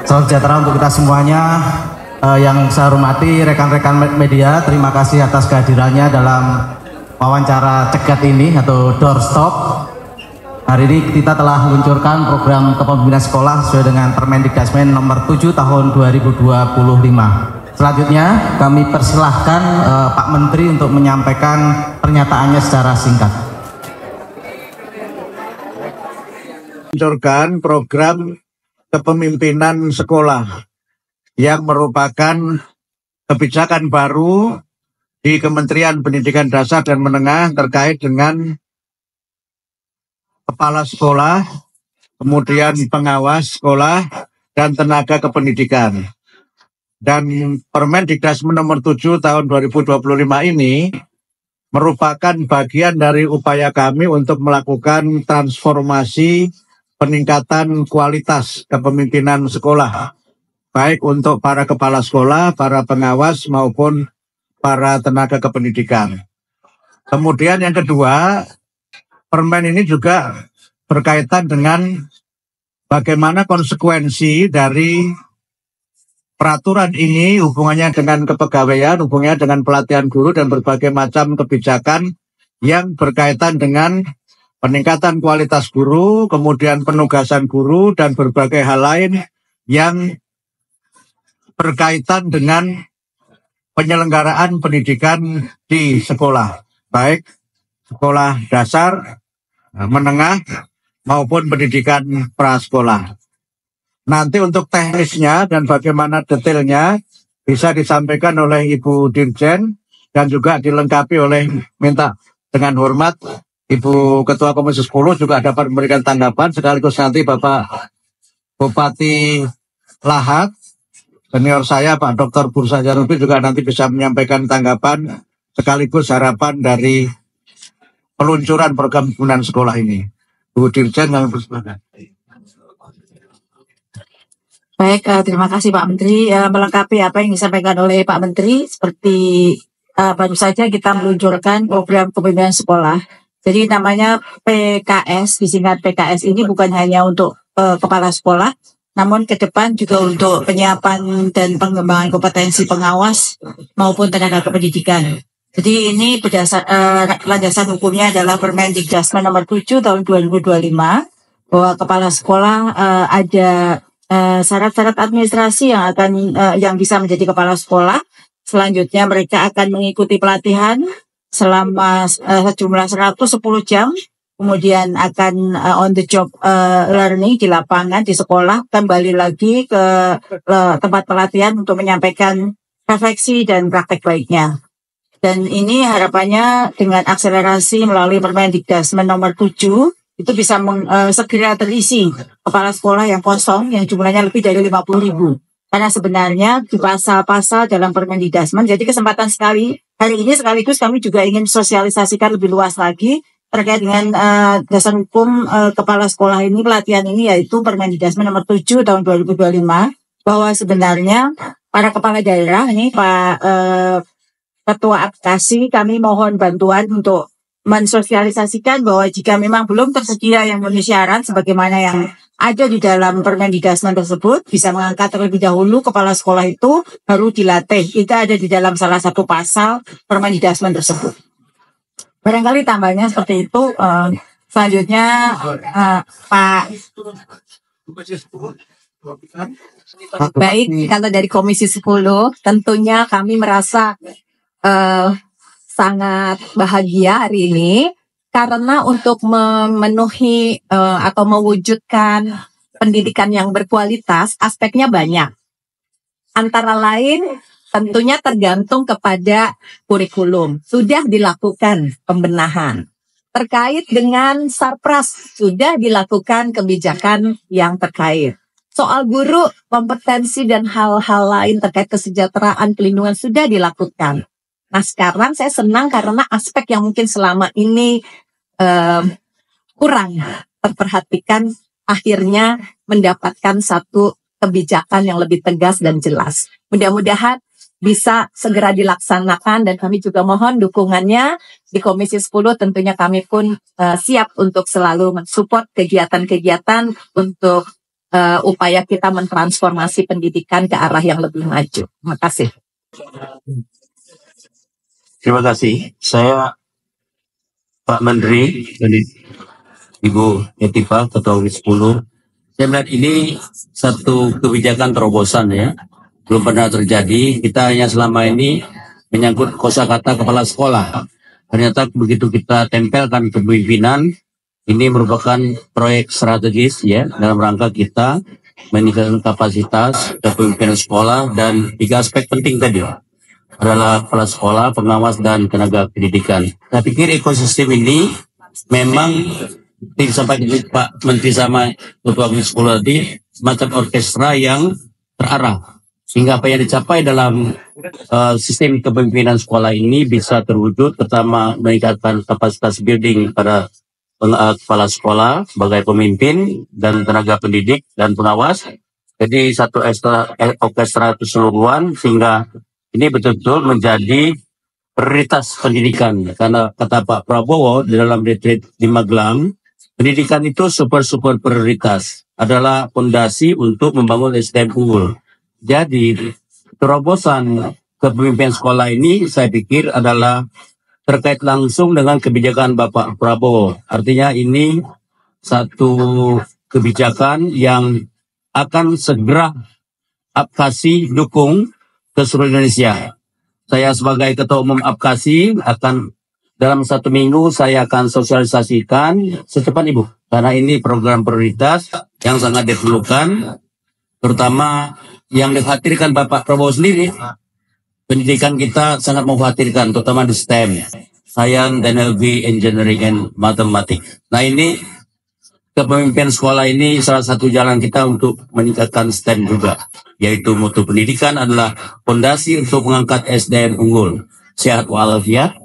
Salam sejahtera untuk kita semuanya. Yang saya hormati rekan-rekan media, terima kasih atas kehadirannya dalam wawancara cegat ini atau doorstop. Hari ini kita telah meluncurkan program kepemimpinan sekolah sesuai dengan Permendikdasmen nomor 7 tahun 2025. Selanjutnya kami persilahkan Pak Menteri untuk menyampaikan pernyataannya secara singkat. Meluncurkan program kepemimpinan sekolah yang merupakan kebijakan baru di Kementerian Pendidikan Dasar dan Menengah terkait dengan kepala sekolah, kemudian pengawas sekolah, dan tenaga kependidikan. Dan Permendikdasmen nomor 7 tahun 2025 ini merupakan bagian dari upaya kami untuk melakukan transformasi peningkatan kualitas kepemimpinan sekolah, baik untuk para kepala sekolah, para pengawas, maupun para tenaga kependidikan. Kemudian yang kedua, Permen ini juga berkaitan dengan bagaimana konsekuensi dari peraturan ini hubungannya dengan kepegawaian, hubungannya dengan pelatihan guru, dan berbagai macam kebijakan yang berkaitan dengan peningkatan kualitas guru, kemudian penugasan guru, dan berbagai hal lain yang berkaitan dengan penyelenggaraan pendidikan di sekolah, baik sekolah dasar, menengah, maupun pendidikan prasekolah. Nanti untuk teknisnya dan bagaimana detailnya bisa disampaikan oleh Ibu Dirjen dan juga dilengkapi oleh dengan hormat Ibu Ketua Komisi 10 juga dapat memberikan tanggapan, sekaligus nanti Bapak Bupati Lahat, senior saya Pak Dr. Bursa Janubi juga nanti bisa menyampaikan tanggapan sekaligus harapan dari peluncuran program pembangunan sekolah ini. Bu Dirjen yang bersepakat. Baik, terima kasih Pak Menteri. Melengkapi apa yang disampaikan oleh Pak Menteri, seperti baru saja kita meluncurkan program kepemimpinan sekolah. Jadi namanya PKS, disingkat PKS ini bukan hanya untuk kepala sekolah, namun ke depan juga untuk penyiapan dan pengembangan kompetensi pengawas maupun tenaga kependidikan. Jadi ini landasan hukumnya adalah Permendikdasmen nomor 7 tahun 2025, bahwa kepala sekolah ada syarat-syarat administrasi yang bisa menjadi kepala sekolah. Selanjutnya mereka akan mengikuti pelatihan selama sejumlah 110 jam, kemudian akan on the job learning di lapangan, di sekolah, kembali lagi ke tempat pelatihan untuk menyampaikan refleksi dan praktek baiknya. Dan ini harapannya dengan akselerasi melalui Permendikdasmen nomor 7 itu bisa segera terisi kepala sekolah yang kosong, yang jumlahnya lebih dari 50.000. Karena sebenarnya di pasal-pasal dalam Permendikdasmen, jadi kesempatan sekali hari ini sekaligus kami juga ingin sosialisasikan lebih luas lagi terkait dengan dasar hukum kepala sekolah ini, pelatihan ini, yaitu Permendikdasmen nomor 7 tahun 2025, bahwa sebenarnya para kepala daerah ini, Pak Ketua Advokasi, kami mohon bantuan untuk mensosialisasikan bahwa jika memang belum tersedia yang memenuhi syarat sebagaimana yang ada di dalam Permendikdasmen tersebut, bisa mengangkat terlebih dahulu kepala sekolah itu, baru dilatih. Itu ada di dalam salah satu pasal Permendikdasmen tersebut. Barangkali tambahnya seperti itu. Selanjutnya Pak. Baik, kalau dari Komisi 10 tentunya kami merasa sangat bahagia hari ini, karena untuk memenuhi atau mewujudkan pendidikan yang berkualitas, aspeknya banyak. Antara lain tentunya tergantung kepada kurikulum. Sudah dilakukan pembenahan. Terkait dengan Sarpras, sudah dilakukan kebijakan yang terkait. Soal guru, kompetensi dan hal-hal lain terkait kesejahteraan, pelindungan sudah dilakukan. Nah sekarang saya senang karena aspek yang mungkin selama ini kurang terperhatikan akhirnya mendapatkan satu kebijakan yang lebih tegas dan jelas. Mudah-mudahan bisa segera dilaksanakan dan kami juga mohon dukungannya di Komisi 10. Tentunya kami pun siap untuk selalu mensupport kegiatan-kegiatan untuk upaya kita mentransformasi pendidikan ke arah yang lebih maju. Terima kasih. Terima kasih. Saya Pak Menteri, Ibu Etipa, Ketua Komisi 10. Saya melihat ini satu kebijakan terobosan ya. Belum pernah terjadi. Kita hanya selama ini menyangkut kosakata kepala sekolah. Ternyata begitu kita tempelkan kepemimpinan, ini merupakan proyek strategis ya dalam rangka kita meningkatkan kapasitas kepemimpinan sekolah dan 3 aspek penting tadi adalah kepala sekolah, pengawas, dan tenaga pendidikan. Saya pikir ekosistem ini memang disampaikan Pak Menteri sama Ketua Komisi 10 tadi semacam orkestra yang terarah. Sehingga apa yang dicapai dalam sistem kepemimpinan sekolah ini bisa terwujud, pertama meningkatkan kapasitas building pada kepala sekolah sebagai pemimpin dan tenaga pendidik dan pengawas. Jadi satu orkestra keseluruhan sehingga ini betul-betul menjadi prioritas pendidikan. Karena kata Pak Prabowo di dalam retreat di Magelang, pendidikan itu super prioritas, adalah fondasi untuk membangun SDM unggul. Jadi terobosan kepemimpinan sekolah ini saya pikir adalah terkait langsung dengan kebijakan Bapak Prabowo. Artinya ini satu kebijakan yang akan segera Apkasi dukung ke seluruh Indonesia. Saya sebagai Ketua Umum Apkasi akan dalam 1 minggu saya akan sosialisasikan secepat Ibu. Karena ini program prioritas yang sangat diperlukan, terutama yang dikhawatirkan Bapak Prabowo sendiri. Pendidikan kita sangat mengkhawatirkan, terutama di STEM, Science, Teknologi, Engineering, and Mathematics. Nah ini, kepemimpinan sekolah ini salah satu jalan kita untuk meningkatkan STEM juga. Yaitu mutu pendidikan adalah fondasi untuk mengangkat SDM unggul, sehat walafiat,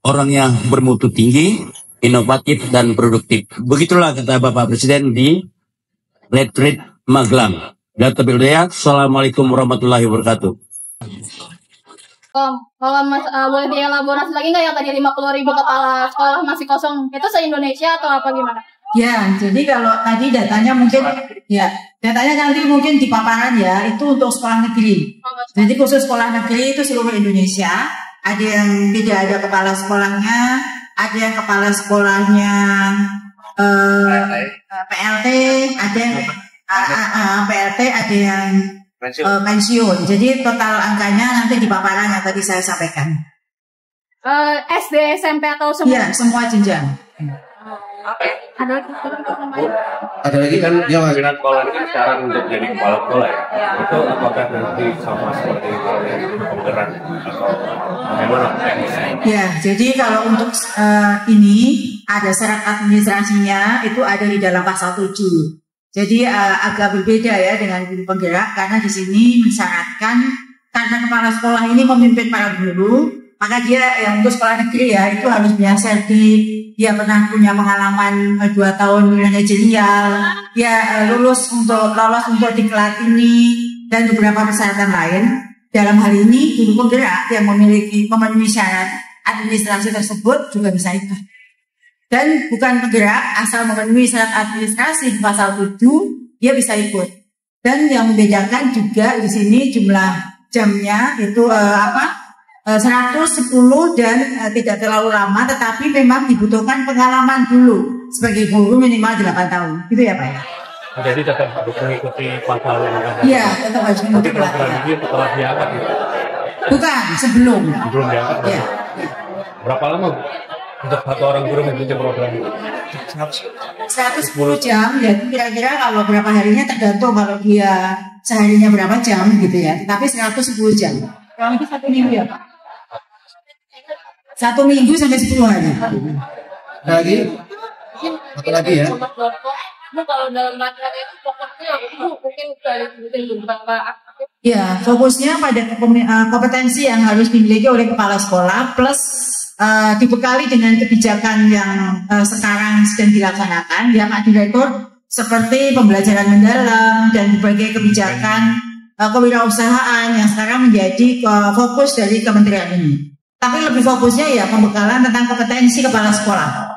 orang yang bermutu tinggi, inovatif, dan produktif. Begitulah kata Bapak Presiden di retreat Magelang. Data Bildaya, Assalamualaikum warahmatullahi wabarakatuh. Kalau Mas boleh dielaborasi lagi nggak, yang tadi 50.000 kepala sekolah masih kosong, itu se-Indonesia atau apa gimana? Ya, jadi kalau tadi datanya mungkin, ya datanya nanti mungkin di paparan ya, itu untuk sekolah negeri. Jadi khusus sekolah negeri itu seluruh Indonesia, ada yang tidak ada kepala sekolahnya, ada yang kepala sekolahnya PLT, ada yang PLT, ada yang pensiun. Jadi total angkanya nanti di paparan yang tadi saya sampaikan. SD, SMP atau semua? Iya, semua jenjang. Ada lagi kan dia pimpinan sekolah ini kan sekarang untuk jadi kepala sekolah ya. Itu apakah nanti sama seperti halnya penggerak atau bagaimana? Ya, jadi kalau untuk ini ada syarat administrasinya itu ada di dalam pasal 7. Jadi agak berbeda ya dengan guru penggerak, karena di sini mensyaratkan karena kepala sekolah ini memimpin para guru, maka dia yang untuk sekolah negeri ya itu harus punya sertif, dia pernah punya pengalaman 2 tahun manajerial, dia lolos untuk diklat ini dan beberapa persyaratan lain. Dalam hal ini guru penggerak yang memenuhi syarat administrasi tersebut juga bisa ikut. Dan bukan penggerak asal memenuhi syarat administrasi di pasal 7 dia bisa ikut. Dan yang membedakan juga di sini jumlah jamnya itu 110 dan tidak terlalu lama, tetapi memang dibutuhkan pengalaman dulu sebagai guru minimal 8 tahun. Gitu ya Pak ya? Jadi tetap harus mengikuti pasal yang ada. Iya, tetap harus mengikuti program ini setelah diangkat itu. Bukan, sebelum. Sebelum diangkat. Ya. Berapa lama untuk satu orang guru mengikuti program ini? 110 jam, ya kira-kira kalau berapa harinya tergantung kalau dia seharinya berapa jam gitu ya. Tapi 110 jam. Kalau itu 1 minggu ya Pak? 1 minggu sampai 10 hari. Lagi? Satu lagi ya. Kalau dalam materi itu fokusnya mungkin dari beberapa aktif. Ya, fokusnya pada kompetensi yang harus dimiliki oleh kepala sekolah plus dibekali dengan kebijakan yang sekarang sedang dilaksanakan ya Pak Direktur, seperti pembelajaran mendalam dan berbagai kebijakan kewirausahaan yang sekarang menjadi fokus dari kementerian ini. Tapi lebih fokusnya ya pembekalan tentang kompetensi kepala sekolah.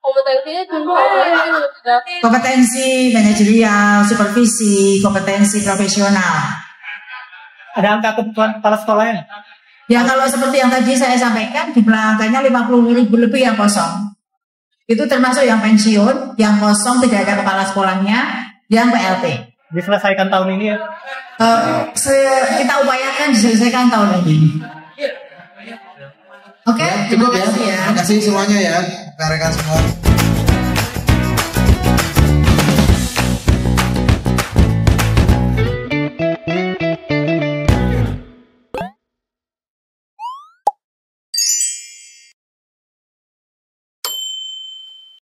kompetensinya dulu Kompetensi manajerial, supervisi, kompetensi profesional. Ada angka kebutuhan kepala sekolahnya? Ya kalau seperti yang tadi saya sampaikan, jumlah angkanya 50.000 lebih yang kosong. Itu termasuk yang pensiun, yang kosong tidak ada kepala sekolahnya, yang PLT. Diselesaikan tahun ini ya? Kita upayakan diselesaikan tahun ini. Oke, Cukup ya. terima kasih ya. Terima kasih semuanya ya, rekan-rekan semua.